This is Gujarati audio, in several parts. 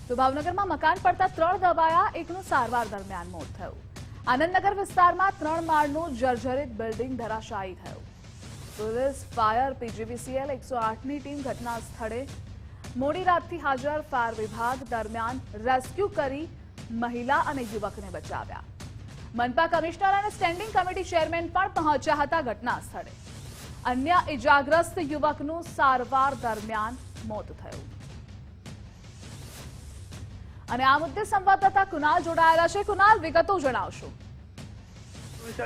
તો ભાવનગરમાં મકાન પડતા 3 દબાયા, એકનું સારવાર દરમિયાન મોત થયું। આનંદનગર વિસ્તારમાં 3 માળનું જર્જરિત બિલ્ડિંગ ધરાશાયી થયું। પોલીસ, ફાયર, પીજીવીસીએલ 108ની ટીમ ઘટના સ્થળે મોડી રાતથી હાજર। ફાયર વિભાગ દરમિયાન રેસ્ક્યુ કરી મહિલા અને યુવકને બચાવ્યા। મનપા કમિશનર અને સ્ટેન્ડિંગ કમિટી ચેરમેન પણ પહોંચ્યા હતા ઘટના સ્થળે। અન્ય ઇજાગ્રસ્ત યુવકનું સારવાર દરમિયાન મોત થયું। અને આ મુદ્દે સંવાદદાતા કુનાલ જોડાયેલા છે। કુનાલ, વિગતો જણાવશો।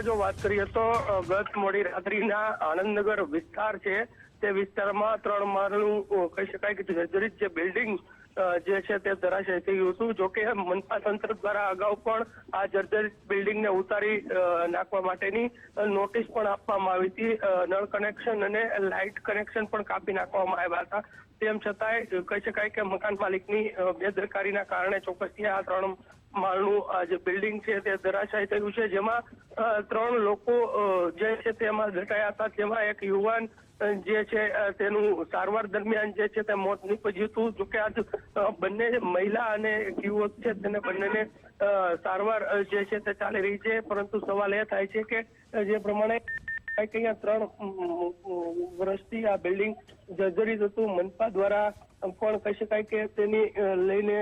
જો વાત કરીએ તો ગત મોડી રાત્રિના આનંદનગર વિસ્તાર છે તે વિસ્તારમાં 3 માળનું કહી શકાય કે જર્જરિત જે બિલ્ડિંગ જે છે તે ધરાશાયી થયું હતું। જોકે મનપા તંત્ર દ્વારા અગાઉ પણ આ જર્જરિત બિલ્ડિંગને ઉતારી નાખવા માટેની નોટિસ પણ આપવામાં આવી હતી। નળ કનેક્શન અને લાઇટ કનેક્શન પણ કાપી નાખવામાં આવ્યા હતા। તેમ છતાંય કહી શકાય કે મકાન માલિકની બેદરકારીના કારણે ચોક્કસથી આ 3 માળનું જે બિલ્ડિંગ છે તે ધરાશાયી થયું છે, જેમાં 3 લોકો જે છે તેમાં દટાયા હતા। તેમાં એક યુવાન જે છે તેનું સારવાર દરમિયાન જે છે તે મોત નીપજ્યું હતું। જોકે આજ બંને મહિલા અને એક યુવક છે તેને બંનેને સારવાર જે છે તે ચાલી રહી છે, પરંતુ સવાલ એ થાય છે કે જે પ્રમાણે અહીંયા 3 વર્ષથી આ બિલ્ડિંગ જર્જરિત હતું, મનપા દ્વારા પણ કહી શકાય કે તેની લઈને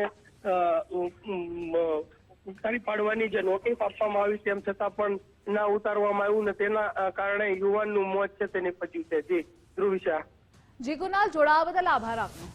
ઉતારી પાડવાની જે નોટિસ આપવામાં આવી તેમ છતાં પણ ના ઉતારવામાં આવ્યું ને તેના કારણે યુવાનનું મોત છે તે નીપજ્યું છે। જી ધ્રુવિશા। જી કુનાલ, જોડાવા બદલ આભાર આપનો।